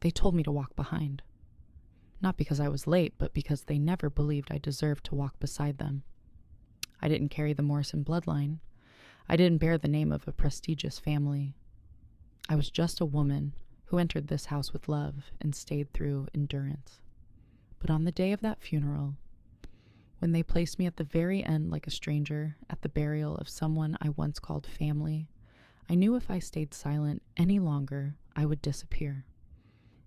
They told me to walk behind. Not because I was late, but because they never believed I deserved to walk beside them. I didn't carry the Morrison bloodline. I didn't bear the name of a prestigious family. I was just a woman who entered this house with love and stayed through endurance. But on the day of that funeral, when they placed me at the very end like a stranger at the burial of someone I once called family, I knew if I stayed silent any longer, I would disappear.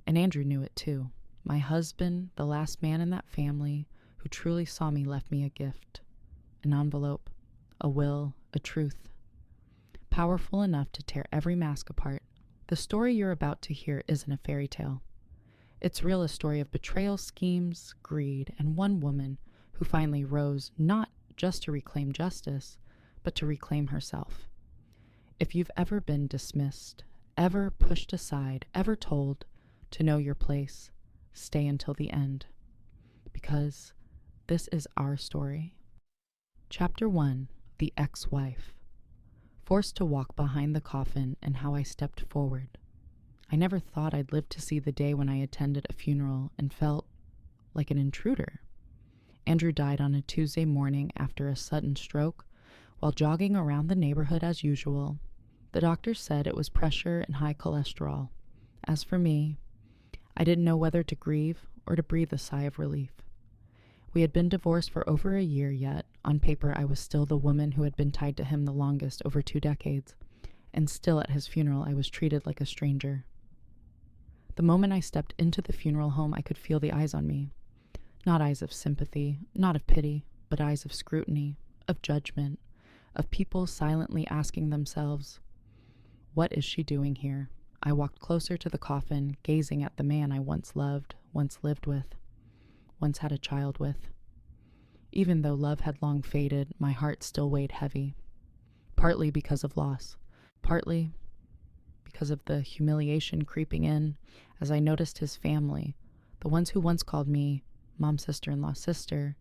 And Andrew knew it too. My husband, the last man in that family who truly saw me, left me a gift, an envelope, a will, a truth, powerful enough to tear every mask apart. The story you're about to hear isn't a fairy tale. It's real, a story of betrayal, schemes, greed, and one woman who finally rose not just to reclaim justice, but to reclaim herself. If you've ever been dismissed, ever pushed aside, ever told to know your place, stay until the end, because this is our story. Chapter 1, The Ex-Wife. Forced to walk behind the coffin and how I stepped forward. I never thought I'd live to see the day when I attended a funeral and felt like an intruder. Andrew died on a Tuesday morning after a sudden stroke while jogging around the neighborhood as usual. The doctor said it was pressure and high cholesterol. As for me, I didn't know whether to grieve or to breathe a sigh of relief. We had been divorced for over a year, yet on paper I was still the woman who had been tied to him the longest, over 2 decades, and still at his funeral I was treated like a stranger. The moment I stepped into the funeral home, I could feel the eyes on me. Not eyes of sympathy, not of pity, but eyes of scrutiny, of judgment, of people silently asking themselves, "What is she doing here?" I walked closer to the coffin, gazing at the man I once loved, once lived with, once had a child with. Even though love had long faded, my heart still weighed heavy, partly because of loss, partly because of the humiliation creeping in as I noticed his family, the ones who once called me mom, sister-in-law, sister,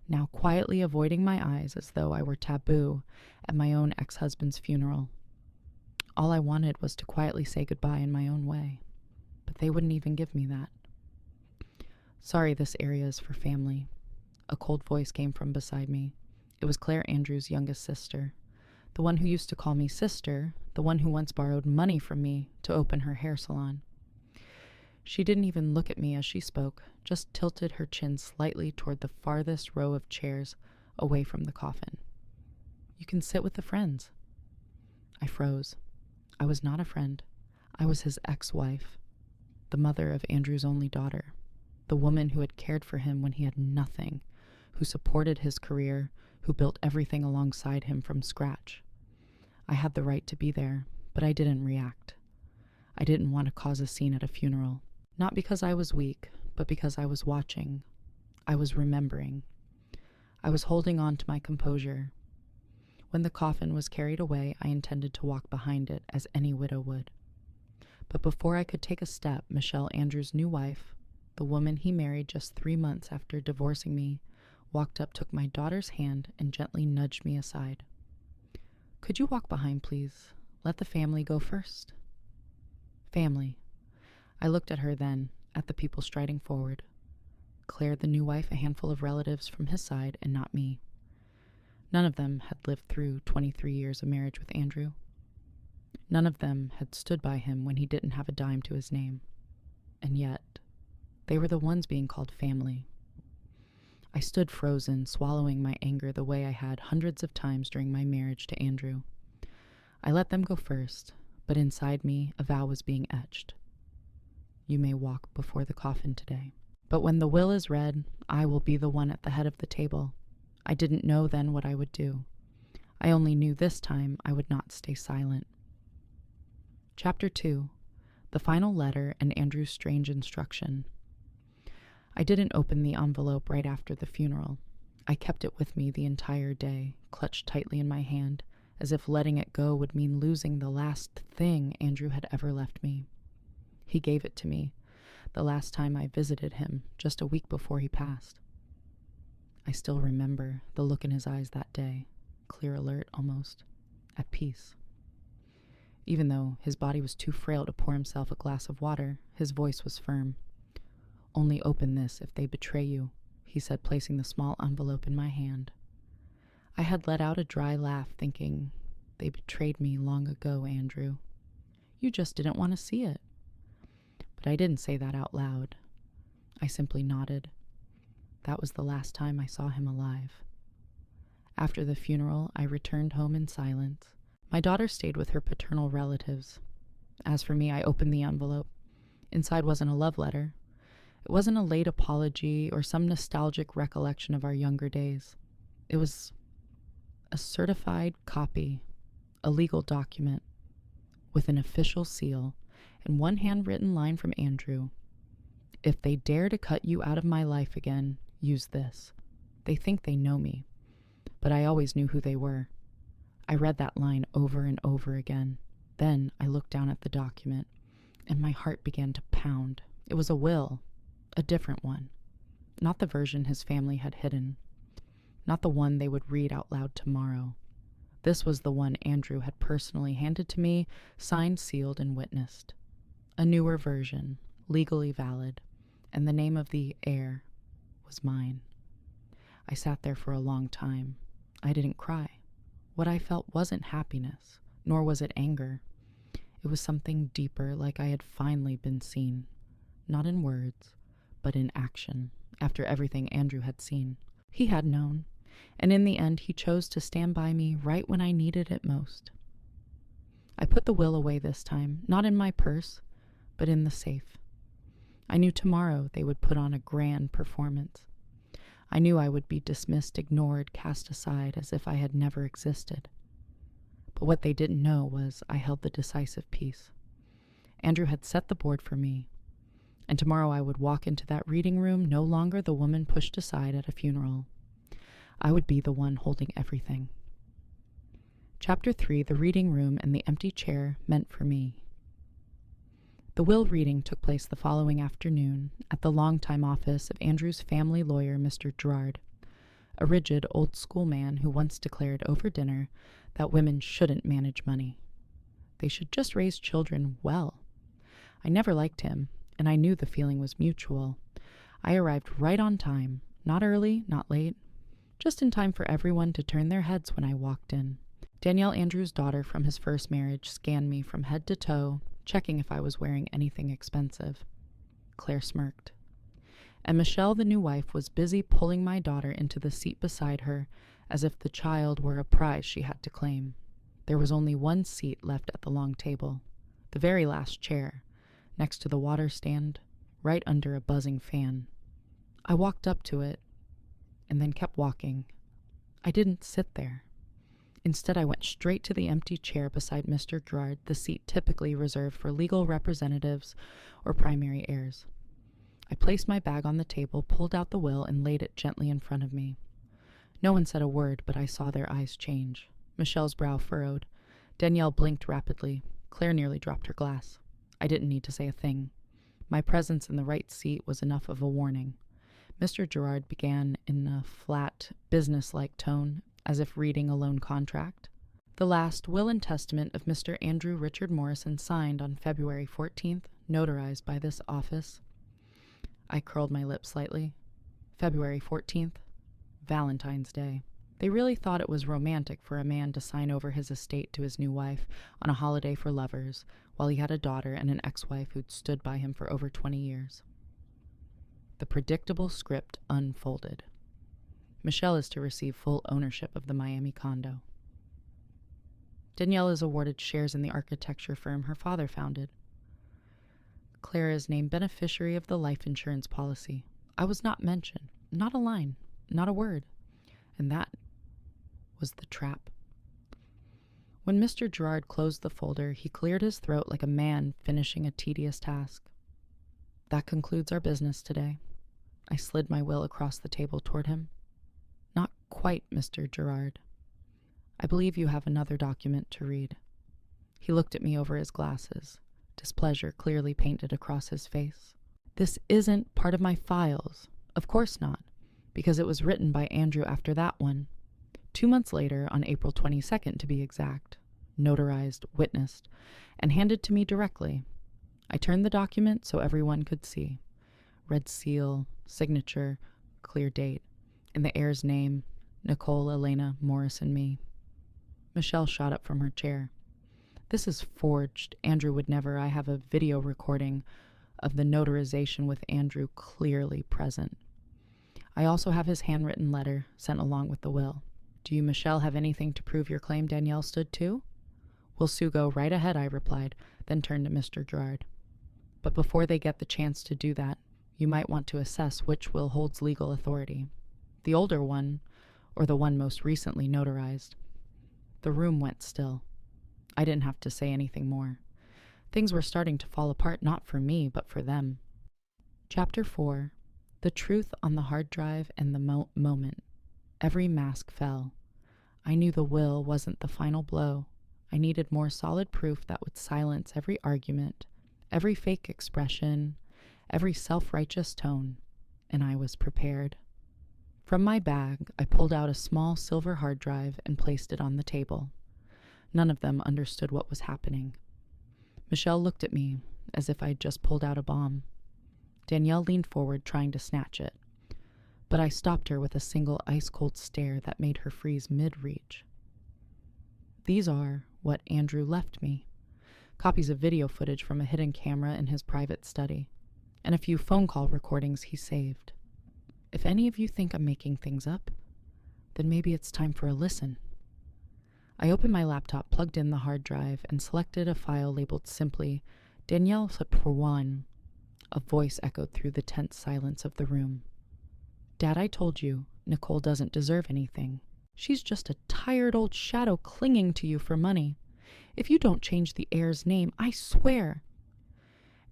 now quietly avoiding my eyes as though I were taboo at my own ex-husband's funeral. All I wanted was to quietly say goodbye in my own way, but they wouldn't even give me that. "Sorry, this area is for family." A cold voice came from beside me. It was Claire, Andrew's youngest sister, the one who used to call me sister, the one who once borrowed money from me to open her hair salon. She didn't even look at me as she spoke, just tilted her chin slightly toward the farthest row of chairs away from the coffin. "You can sit with the friends." I froze. I was not a friend. I was his ex-wife, the mother of Andrew's only daughter, the woman who had cared for him when he had nothing, who supported his career, who built everything alongside him from scratch. I had the right to be there, but I didn't react. I didn't want to cause a scene at a funeral, not because I was weak, but because I was watching. I was remembering. I was holding on to my composure. When the coffin was carried away, I intended to walk behind it as any widow would. But before I could take a step, Michelle, Andrew's new wife, the woman he married just 3 months after divorcing me, walked up, took my daughter's hand, and gently nudged me aside. "Could you walk behind, please? Let the family go first." Family. I looked at her then, at the people striding forward. Claire, the new wife, a handful of relatives from his side, and not me. None of them had lived through 23 years of marriage with Andrew. None of them had stood by him when he didn't have a dime to his name. And yet, they were the ones being called family. I stood frozen, swallowing my anger the way I had hundreds of times during my marriage to Andrew. I let them go first, but inside me a vow was being etched. "You may walk before the coffin today. But when the will is read, I will be the one at the head of the table." I didn't know then what I would do. I only knew this time I would not stay silent. Chapter 2, The Final Letter and Andrew's Strange Instruction. I didn't open the envelope right after the funeral. I kept it with me the entire day, clutched tightly in my hand, as if letting it go would mean losing the last thing Andrew had ever left me. He gave it to me the last time I visited him, just a week before he passed. I still remember the look in his eyes that day, clear alert almost, at peace. Even though his body was too frail to pour himself a glass of water, his voice was firm. "Only open this if they betray you," he said, placing the small envelope in my hand. I had let out a dry laugh, thinking, "They betrayed me long ago, Andrew. You just didn't want to see it." But I didn't say that out loud. I simply nodded. That was the last time I saw him alive. After the funeral, I returned home in silence. My daughter stayed with her paternal relatives. As for me, I opened the envelope. Inside wasn't a love letter. It wasn't a late apology or some nostalgic recollection of our younger days. It was a certified copy, a legal document, with an official seal, and one handwritten line from Andrew. "If they dare to cut you out of my life again, use this. They think they know me, but I always knew who they were." I read that line over and over again. Then I looked down at the document, and my heart began to pound. It was a will, a different one. Not the version his family had hidden. Not the one they would read out loud tomorrow. This was the one Andrew had personally handed to me, signed, sealed, and witnessed. A newer version, legally valid, and the name of the heir was mine. I sat there for a long time. I didn't cry. What I felt wasn't happiness, nor was it anger. It was something deeper, like I had finally been seen. Not in words, but in action, after everything Andrew had seen. He had known, and in the end he chose to stand by me right when I needed it most. I put the will away this time, not in my purse, but in the safe. I knew tomorrow they would put on a grand performance. I knew I would be dismissed, ignored, cast aside as if I had never existed. But what they didn't know was I held the decisive piece. Andrew had set the board for me, and tomorrow I would walk into that reading room no longer the woman pushed aside at a funeral. I would be the one holding everything. Chapter 3, The Reading Room and the Empty Chair Meant for Me. The will reading took place the following afternoon at the longtime office of Andrew's family lawyer, Mr. Gerard, a rigid, old-school man who once declared over dinner that women shouldn't manage money. They should just raise children well. I never liked him, and I knew the feeling was mutual. I arrived right on time, not early, not late, just in time for everyone to turn their heads when I walked in. Danielle, Andrew's daughter from his first marriage, scanned me from head to toe, checking if I was wearing anything expensive. Claire smirked. And Michelle, the new wife, was busy pulling my daughter into the seat beside her as if the child were a prize she had to claim. There was only one seat left at the long table, the very last chair, next to the water stand, right under a buzzing fan. I walked up to it and then kept walking. I didn't sit there. Instead, I went straight to the empty chair beside Mr. Gerard, the seat typically reserved for legal representatives or primary heirs. I placed my bag on the table, pulled out the will, and laid it gently in front of me. No one said a word, but I saw their eyes change. Michelle's brow furrowed. Danielle blinked rapidly. Claire nearly dropped her glass. I didn't need to say a thing. My presence in the right seat was enough of a warning. Mr. Gerard began in a flat, business-like tone, as if reading a loan contract. The last will and testament of Mr. Andrew Richard Morrison signed on February 14th, notarized by this office. I curled my lips slightly. February 14th, Valentine's Day. They really thought it was romantic for a man to sign over his estate to his new wife on a holiday for lovers, while he had a daughter and an ex-wife who'd stood by him for over 20 years. The predictable script unfolded. Michelle is to receive full ownership of the Miami condo. Danielle is awarded shares in the architecture firm her father founded. Claire is named beneficiary of the life insurance policy. I was not mentioned, not a line, not a word. And that was the trap. When Mr. Gerard closed the folder, he cleared his throat like a man finishing a tedious task. That concludes our business today. I slid my will across the table toward him. Not quite, Mr. Gerard. I believe you have another document to read. He looked at me over his glasses, displeasure clearly painted across his face. This isn't part of my files. Of course not, because it was written by Andrew after that one. 2 months later, on April 22nd to be exact. notarized, witnessed, and handed to me directly. I turned the document so everyone could see. Red seal, signature, clear date. In the heir's name, Nicole Elena Morris and me. Michelle shot up from her chair. This is forged. Andrew would never. I have a video recording of the notarization with Andrew clearly present. I also have his handwritten letter sent along with the will. Do you, Michelle, have anything to prove your claim Danielle stood to? Will Sue go right ahead, I replied, then turned to Mr. Gerard. But before they get the chance to do that, you might want to assess which will holds legal authority. The older one, or the one most recently notarized. The room went still. I didn't have to say anything more. Things were starting to fall apart, not for me, but for them. Chapter 4. The truth on the hard drive and the moment. Every mask fell. I knew the will wasn't the final blow. I needed more solid proof that would silence every argument, every fake expression, every self-righteous tone, and I was prepared. From my bag, I pulled out a small silver hard drive and placed it on the table. None of them understood what was happening. Michelle looked at me as if I'd just pulled out a bomb. Danielle leaned forward, trying to snatch it, but I stopped her with a single ice-cold stare that made her freeze mid-reach. These are what Andrew left me. Copies of video footage from a hidden camera in his private study, and a few phone call recordings he saved. If any of you think I'm making things up, then maybe it's time for a listen. I opened my laptop, plugged in the hard drive, and selected a file labeled simply, Danielle One. A voice echoed through the tense silence of the room. Dad, I told you, Nicole doesn't deserve anything. She's just a tired old shadow clinging to you for money. If you don't change the heir's name, I swear.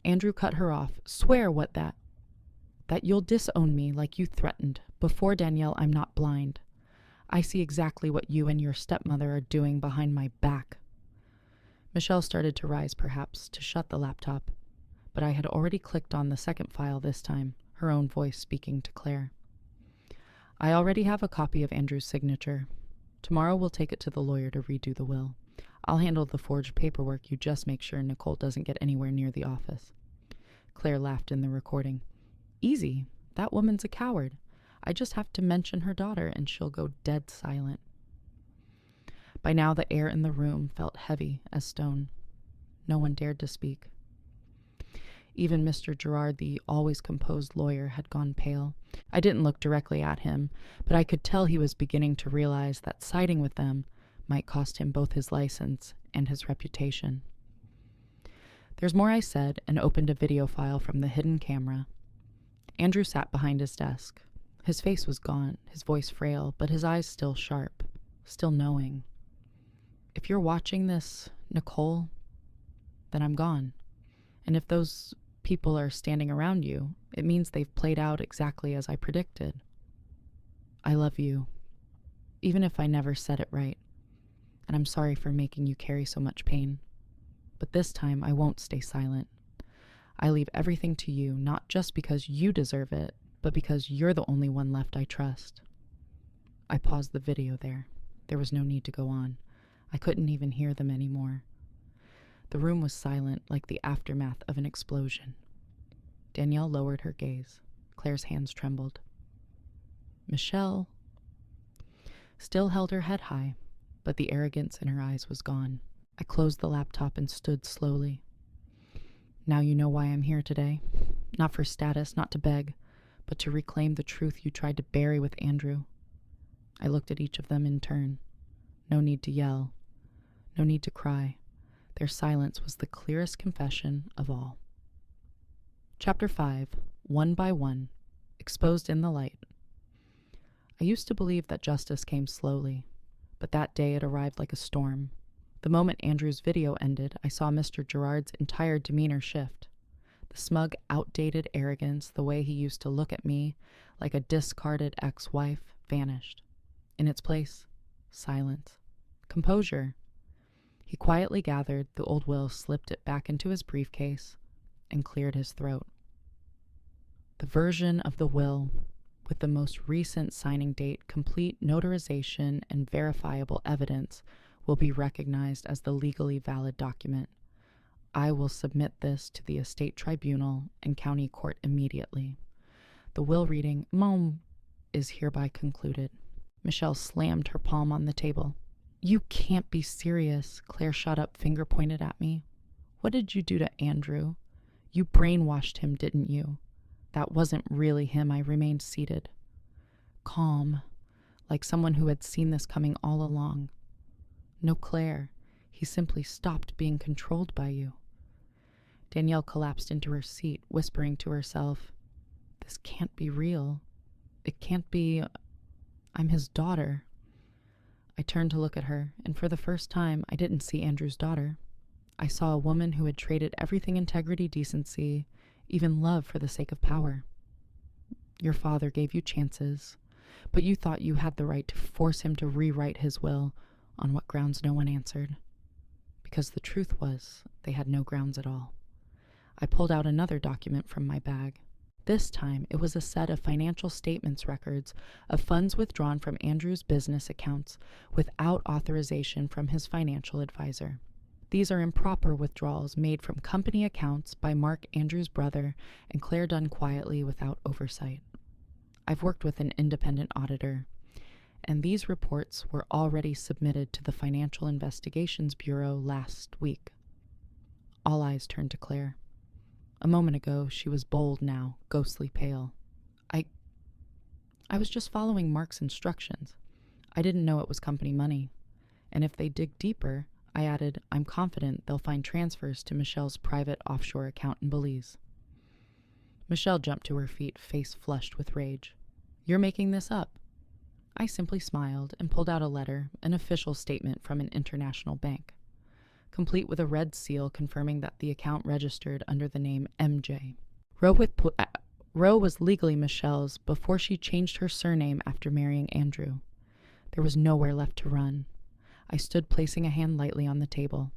Andrew cut her off. Swear what that? That you'll disown me like you threatened. Before Danielle, I'm not blind. I see exactly what you and your stepmother are doing behind my back. Michelle started to rise, perhaps, to shut the laptop, but I had already clicked on the second file this time, her own voice speaking to Claire. I already have a copy of Andrew's signature. Tomorrow we'll take it to the lawyer to redo the will. I'll handle the forged paperwork. You just make sure Nicole doesn't get anywhere near the office. Claire laughed in the recording. Easy. That woman's a coward. I just have to mention her daughter and she'll go dead silent. By now the air in the room felt heavy as stone. No one dared to speak. Even Mr. Gerard, the always composed lawyer, had gone pale. I didn't look directly at him, but I could tell he was beginning to realize that siding with them might cost him both his license and his reputation. There's more, I said, and opened a video file from the hidden camera. Andrew sat behind his desk. His face was gaunt, his voice frail, but his eyes still sharp, still knowing. If you're watching this, Nicole, then I'm gone. And if those people are standing around you, it means they've played out exactly as I predicted. I love you, even if I never said it right. And I'm sorry for making you carry so much pain. But this time I won't stay silent. I leave everything to you, not just because you deserve it, but because you're the only one left I trust. I paused the video there. There was no need to go on. I couldn't even hear them anymore. The room was silent, like the aftermath of an explosion. Danielle lowered her gaze. Claire's hands trembled. Michelle still held her head high, but the arrogance in her eyes was gone. I closed the laptop and stood slowly. Now you know why I'm here today. Not for status, not to beg, but to reclaim the truth you tried to bury with Andrew. I looked at each of them in turn. No need to yell. No need to cry. Their silence was the clearest confession of all. Chapter 5. One by one. Exposed in the light. I used to believe that justice came slowly, but that day it arrived like a storm. The moment Andrew's video ended, I saw Mr. Gerard's entire demeanor shift. The smug, outdated arrogance, the way he used to look at me like a discarded ex-wife, vanished. In its place, silence. Composure. He quietly gathered the old will, slipped it back into his briefcase, and cleared his throat. The version of the will, with the most recent signing date, complete notarization, and verifiable evidence, will be recognized as the legally valid document. I will submit this to the estate tribunal and county court immediately. The will reading, Mom, is hereby concluded." Michelle slammed her palm on the table. "You can't be serious," Claire shot up, finger pointed at me. "What did you do to Andrew? You brainwashed him, didn't you?" That wasn't really him. I remained seated, calm, like someone who had seen this coming all along. "No, Claire, he simply stopped being controlled by you." Danielle collapsed into her seat, whispering to herself, "This can't be real. It can't be. I'm his daughter." I turned to look at her, and for the first time, I didn't see Andrew's daughter. I saw a woman who had traded everything: integrity, decency, even love, for the sake of power. Your father gave you chances, but you thought you had the right to force him to rewrite his will on what grounds no one answered. Because the truth was, they had no grounds at all. I pulled out another document from my bag. This time, it was a set of financial statements records of funds withdrawn from Andrew's business accounts without authorization from his financial advisor. These are improper withdrawals made from company accounts by Mark, Andrew's brother, and Claire, done quietly without oversight. I've worked with an independent auditor, and these reports were already submitted to the Financial Investigations Bureau last week. All eyes turned to Claire. A moment ago, she was bold, now ghostly pale. I was just following Mark's instructions. I didn't know it was company money. And if they dig deeper, I added, I'm confident they'll find transfers to Michelle's private offshore account in Belize. Michelle jumped to her feet, face flushed with rage. You're making this up. I simply smiled and pulled out a letter, an official statement from an international bank, complete with a red seal confirming that the account registered under the name MJ. Roe was legally Michelle's before she changed her surname after marrying Andrew. There was nowhere left to run. I stood, placing a hand lightly on the table.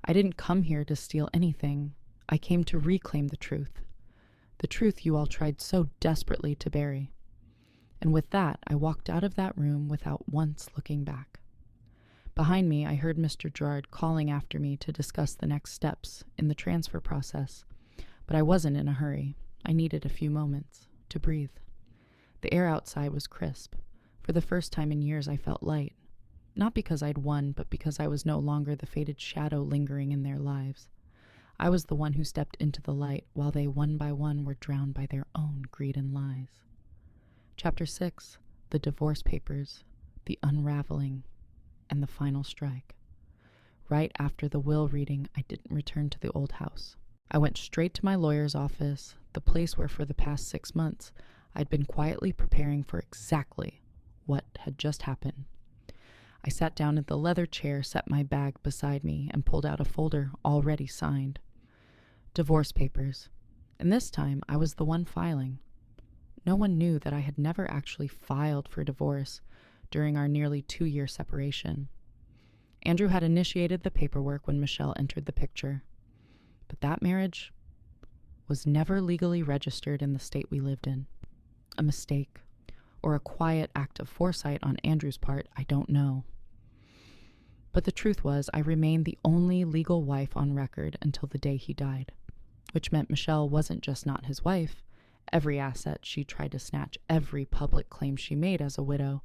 I didn't come here to steal anything. I came to reclaim the truth you all tried so desperately to bury. And with that, I walked out of that room without once looking back. Behind me, I heard Mr. Gerard calling after me to discuss the next steps in the transfer process, but I wasn't in a hurry. I needed a few moments to breathe. The air outside was crisp. For the first time in years, I felt light. Not because I'd won, but because I was no longer the fated shadow lingering in their lives. I was the one who stepped into the light, while they one by one were drowned by their own greed and lies. Chapter 6, the divorce papers, the unraveling, and the final strike. Right after the will reading, I didn't return to the old house. I went straight to my lawyer's office, the place where for the past 6 months I'd been quietly preparing for exactly what had just happened. I sat down in the leather chair, set my bag beside me, and pulled out a folder already signed. Divorce papers. And this time I was the one filing. No one knew that I had never actually filed for divorce during our nearly 2-year separation. Andrew had initiated the paperwork when Michelle entered the picture. But that marriage was never legally registered in the state we lived in. A mistake, or a quiet act of foresight on Andrew's part, I don't know. But the truth was, I remained the only legal wife on record until the day he died, which meant Michelle wasn't just not his wife. Every asset she tried to snatch, every public claim she made as a widow,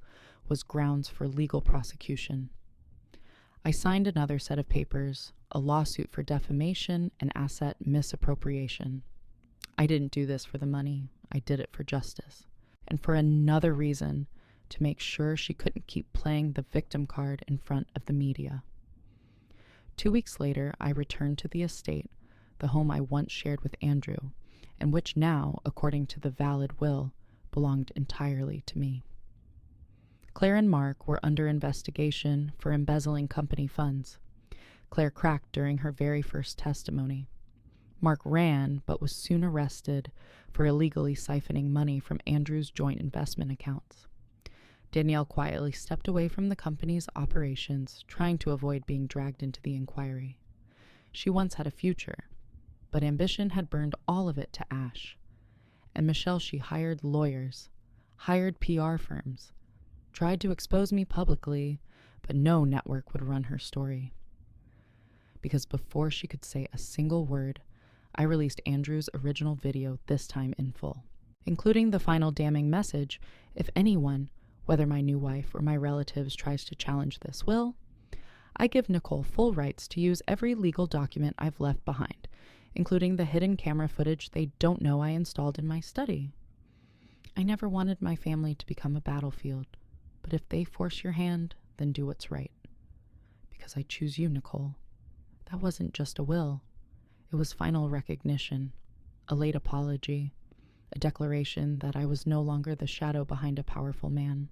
was grounds for legal prosecution. I signed another set of papers, a lawsuit for defamation and asset misappropriation. I didn't do this for the money. I did it for justice. And for another reason, to make sure she couldn't keep playing the victim card in front of the media. 2 weeks later, I returned to the estate, the home I once shared with Andrew, and which now, according to the valid will, belonged entirely to me. Claire and Mark were under investigation for embezzling company funds. Claire cracked during her very first testimony. Mark ran, but was soon arrested for illegally siphoning money from Andrew's joint investment accounts. Danielle quietly stepped away from the company's operations, trying to avoid being dragged into the inquiry. She once had a future, but ambition had burned all of it to ash. And Michelle, she hired lawyers, hired PR firms, tried to expose me publicly, but no network would run her story. Because before she could say a single word, I released Andrew's original video, this time in full, including the final damning message: if anyone, whether my new wife or my relatives, tries to challenge this will, I give Nicole full rights to use every legal document I've left behind, including the hidden camera footage they don't know I installed in my study. I never wanted my family to become a battlefield, but if they force your hand, then do what's right. Because I choose you, Nicole. That wasn't just a will. It was final recognition, a late apology, a declaration that I was no longer the shadow behind a powerful man.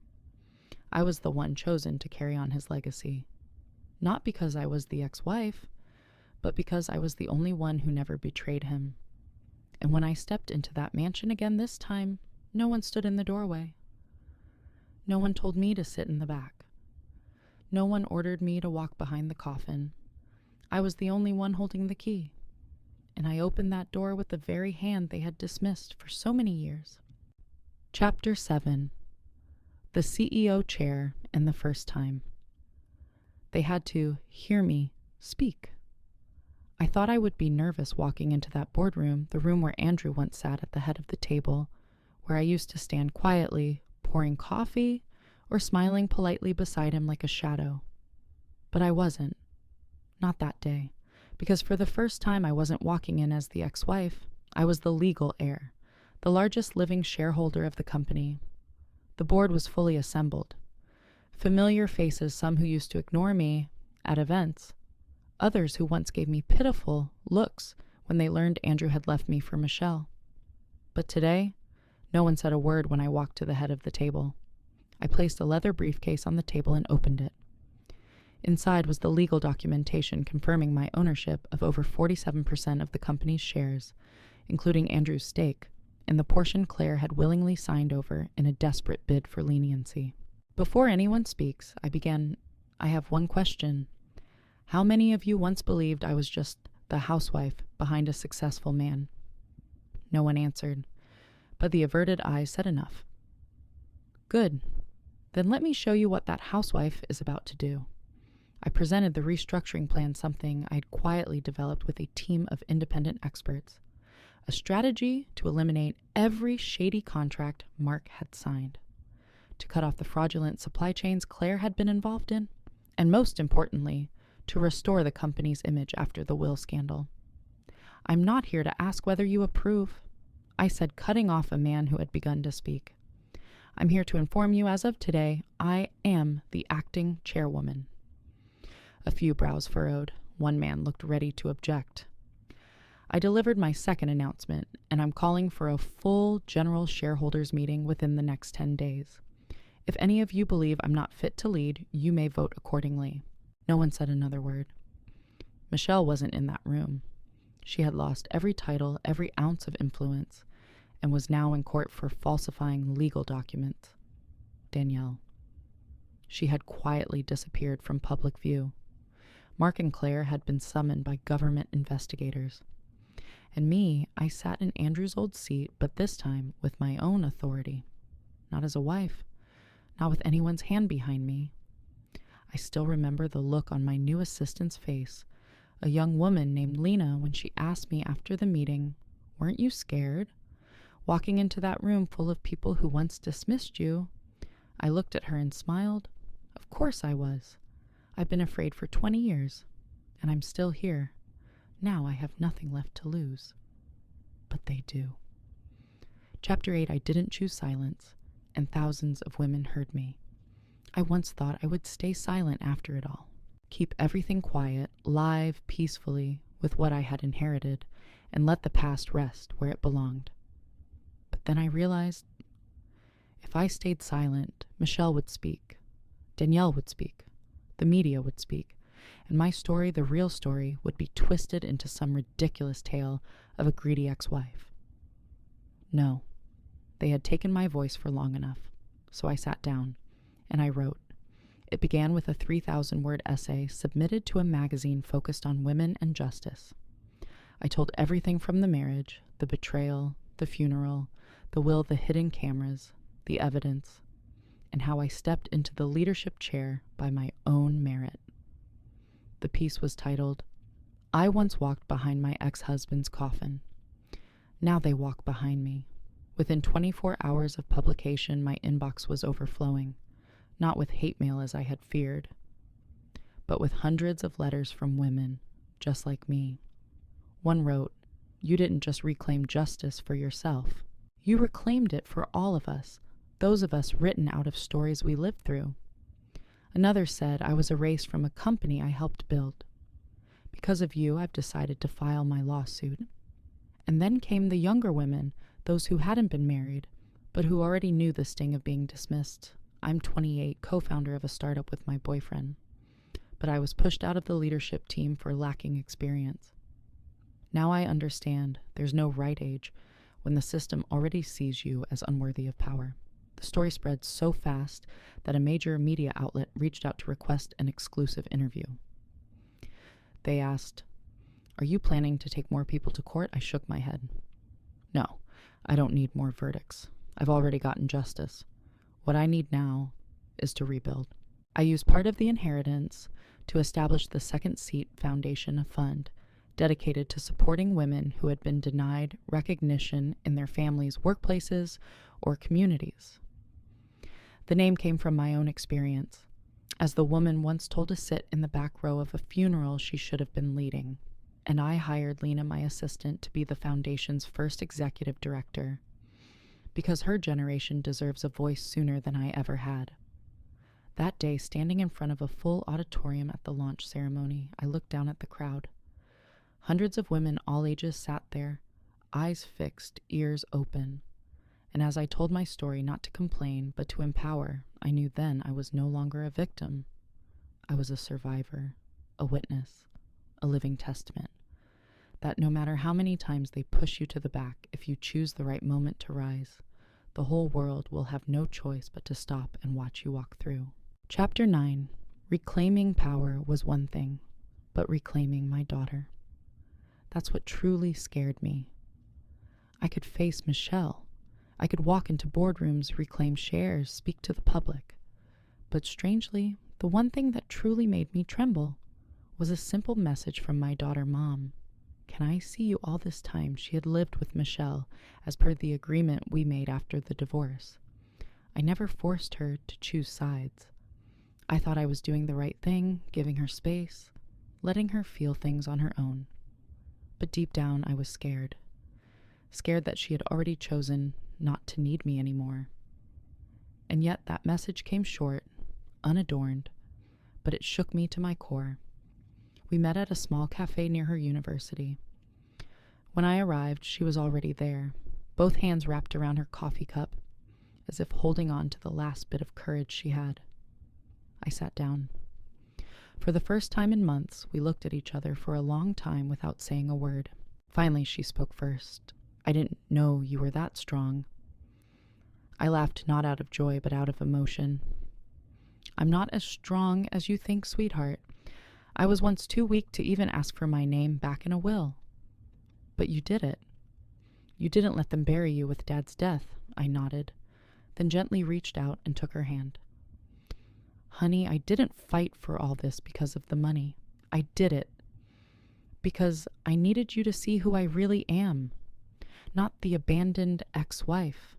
I was the one chosen to carry on his legacy. Not because I was the ex-wife, but because I was the only one who never betrayed him. And when I stepped into that mansion again this time, no one stood in the doorway. No one told me to sit in the back. No one ordered me to walk behind the coffin. I was the only one holding the key. And I opened that door with the very hand they had dismissed for so many years. Chapter 7. The CEO chair and the first time. They had to hear me speak. I thought I would be nervous walking into that boardroom, the room where Andrew once sat at the head of the table, where I used to stand quietly, pouring coffee, or smiling politely beside him like a shadow. But I wasn't. Not that day. Because for the first time I wasn't walking in as the ex-wife. I was the legal heir, the largest living shareholder of the company. The board was fully assembled. Familiar faces, some who used to ignore me at events, others who once gave me pitiful looks when they learned Andrew had left me for Michelle. But today, no one said a word when I walked to the head of the table. I placed a leather briefcase on the table and opened it. Inside was the legal documentation confirming my ownership of over 47% of the company's shares, including Andrew's stake, and the portion Claire had willingly signed over in a desperate bid for leniency. Before anyone speaks, I began, I have one question. How many of you once believed I was just the housewife behind a successful man? No one answered, but the averted eyes said enough. Good. Then let me show you what that housewife is about to do. I presented the restructuring plan, something I'd quietly developed with a team of independent experts. A strategy to eliminate every shady contract Mark had signed, to cut off the fraudulent supply chains Claire had been involved in, and most importantly, to restore the company's image after the will scandal. I'm not here to ask whether you approve, I said, cutting off a man who had begun to speak. I'm here to inform you as of today, I am the acting chairwoman. A few brows furrowed. One man looked ready to object. I delivered my second announcement, and I'm calling for a full general shareholders meeting within the next 10 days. If any of you believe I'm not fit to lead, you may vote accordingly. No one said another word. Michelle wasn't in that room. She had lost every title, every ounce of influence, and was now in court for falsifying legal documents. Danielle. She had quietly disappeared from public view. Mark and Claire had been summoned by government investigators. And me, I sat in Andrew's old seat, but this time with my own authority. Not as a wife, not with anyone's hand behind me. I still remember the look on my new assistant's face, a young woman named Lena, when she asked me after the meeting, "Weren't you scared? Walking into that room full of people who once dismissed you?" I looked at her and smiled. Of course I was. I've been afraid for 20 years, and I'm still here. Now I have nothing left to lose. But they do. Chapter 8, I didn't choose silence, and thousands of women heard me. I once thought I would stay silent after it all, keep everything quiet, live peacefully with what I had inherited, and let the past rest where it belonged. But then I realized, if I stayed silent, Michelle would speak, Danielle would speak, the media would speak, and my story, the real story, would be twisted into some ridiculous tale of a greedy ex-wife. No, they had taken my voice for long enough, so I sat down, and I wrote. It began with a 3,000-word essay submitted to a magazine focused on women and justice. I told everything from the marriage, the betrayal, the funeral, the will, the hidden cameras, the evidence, and how I stepped into the leadership chair by my own merit. The piece was titled, "I once walked behind my ex-husband's coffin. Now they walk behind me." Within 24 hours of publication, my inbox was overflowing, not with hate mail as I had feared, but with hundreds of letters from women just like me. One wrote, "You didn't just reclaim justice for yourself. You reclaimed it for all of us, those of us written out of stories we lived through." Another said I was erased from a company I helped build. "Because of you, I've decided to file my lawsuit." And then came the younger women, those who hadn't been married, but who already knew the sting of being dismissed. I'm 28, co-founder of a startup with my boyfriend, but I was pushed out of the leadership team for lacking experience. Now I understand there's no right age when the system already sees you as unworthy of power. The story spread so fast that a major media outlet reached out to request an exclusive interview. They asked, "Are you planning to take more people to court?" I shook my head. "No, I don't need more verdicts. I've already gotten justice. What I need now is to rebuild." I used part of the inheritance to establish the Second Seat Foundation, a fund dedicated to supporting women who had been denied recognition in their families' workplaces or communities. The name came from my own experience, as the woman once told to sit in the back row of a funeral she should have been leading, and I hired Lena, my assistant, to be the foundation's first executive director, because her generation deserves a voice sooner than I ever had. That day, standing in front of a full auditorium at the launch ceremony, I looked down at the crowd. Hundreds of women all ages sat there, eyes fixed, ears open. And as I told my story, not to complain, but to empower, I knew then I was no longer a victim. I was a survivor, a witness, a living testament. That no matter how many times they push you to the back, if you choose the right moment to rise, the whole world will have no choice but to stop and watch you walk through. Chapter 9. Reclaiming power was one thing, but reclaiming my daughter. That's what truly scared me. I could face Michelle. I could walk into boardrooms, reclaim shares, speak to the public. But strangely, the one thing that truly made me tremble was a simple message from my daughter, "Mom, can I see you all this time?" She had lived with Michelle as per the agreement we made after the divorce. I never forced her to choose sides. I thought I was doing the right thing, giving her space, letting her feel things on her own. But deep down, I was scared. Scared that she had already chosen not to need me anymore. And yet that message came short, unadorned, but it shook me to my core. We met at a small cafe near her university. When I arrived, she was already there, both hands wrapped around her coffee cup, as if holding on to the last bit of courage she had. I sat down. For the first time in months, we looked at each other for a long time without saying a word. Finally, she spoke first. "I didn't know you were that strong." I laughed, not out of joy, but out of emotion. "I'm not as strong as you think, sweetheart. I was once too weak to even ask for my name back in a will. But you did it. You didn't let them bury you with Dad's death." I nodded, then gently reached out and took her hand. "Honey, I didn't fight for all this because of the money. I did it because I needed you to see who I really am. Not the abandoned ex-wife.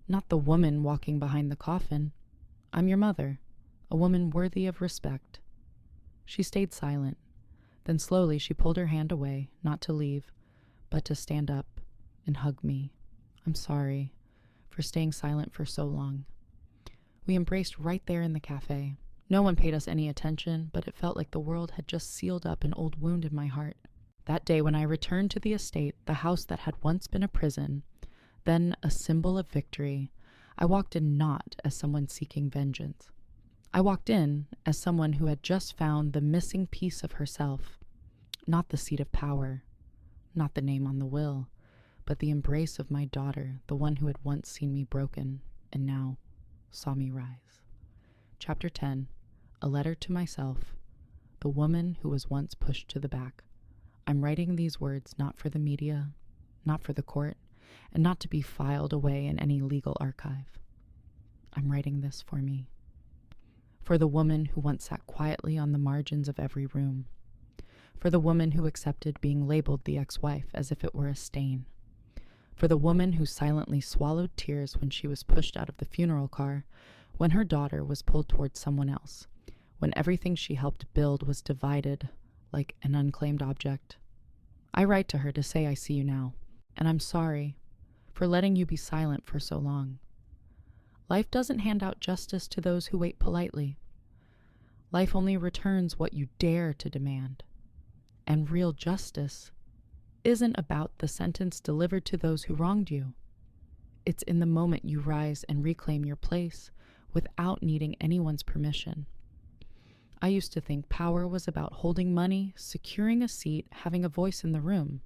Not the woman walking behind the coffin. I'm your mother, a woman worthy of respect." She stayed silent. Then slowly she pulled her hand away, not to leave, but to stand up and hug me. "I'm sorry for staying silent for so long." We embraced right there in the cafe. No one paid us any attention, but it felt like the world had just sealed up an old wound in my heart. That day when I returned to the estate, the house that had once been a prison, then a symbol of victory, I walked in not as someone seeking vengeance. I walked in as someone who had just found the missing piece of herself. Not the seat of power, not the name on the will, but the embrace of my daughter, the one who had once seen me broken and now saw me rise. Chapter 10. A letter to myself, the woman who was once pushed to the back. I'm writing these words not for the media, not for the court, and not to be filed away in any legal archive. I'm writing this for me. For the woman who once sat quietly on the margins of every room. For the woman who accepted being labeled the ex-wife as if it were a stain. For the woman who silently swallowed tears when she was pushed out of the funeral car, when her daughter was pulled towards someone else, when everything she helped build was divided like an unclaimed object. I write to her to say I see you now, and I'm sorry for letting you be silent for so long. Life doesn't hand out justice to those who wait politely. Life only returns what you dare to demand. And real justice isn't about the sentence delivered to those who wronged you. It's in the moment you rise and reclaim your place without needing anyone's permission. I used to think power was about holding money, securing a seat, having a voice in the room.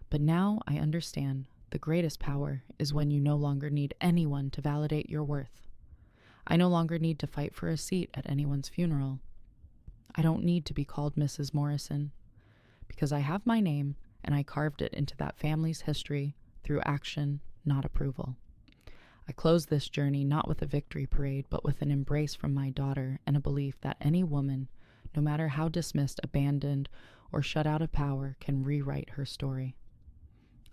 But now I understand the greatest power is when you no longer need anyone to validate your worth. I no longer need to fight for a seat at anyone's funeral. I don't need to be called Mrs. Morrison, because I have my name and I carved it into that family's history through action, not approval. I close this journey not with a victory parade, but with an embrace from my daughter and a belief that any woman, no matter how dismissed, abandoned, or shut out of power, can rewrite her story.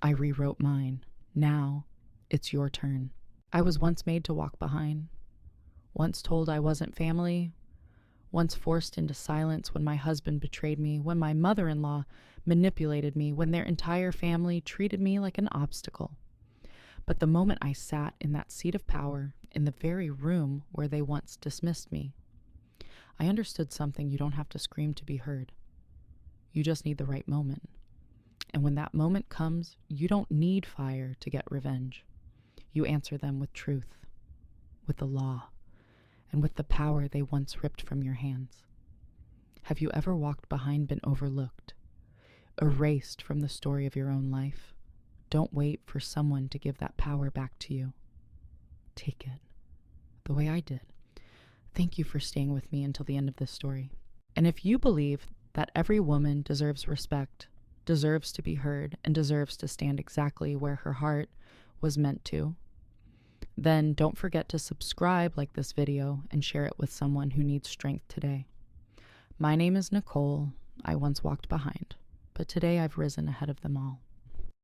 I rewrote mine. Now, it's your turn. I was once made to walk behind, once told I wasn't family, once forced into silence when my husband betrayed me, when my mother-in-law manipulated me, when their entire family treated me like an obstacle. But the moment I sat in that seat of power, in the very room where they once dismissed me, I understood something you don't have to scream to be heard. You just need the right moment. And when that moment comes, you don't need fire to get revenge. You answer them with truth, with the law, and with the power they once ripped from your hands. Have you ever walked behind, been overlooked, erased from the story of your own life? Don't wait for someone to give that power back to you. Take it, the way I did. Thank you for staying with me until the end of this story. And if you believe that every woman deserves respect, deserves to be heard, and deserves to stand exactly where her heart was meant to, then don't forget to subscribe, like this video, and share it with someone who needs strength today. My name is Nicole. I once walked behind, but today I've risen ahead of them all.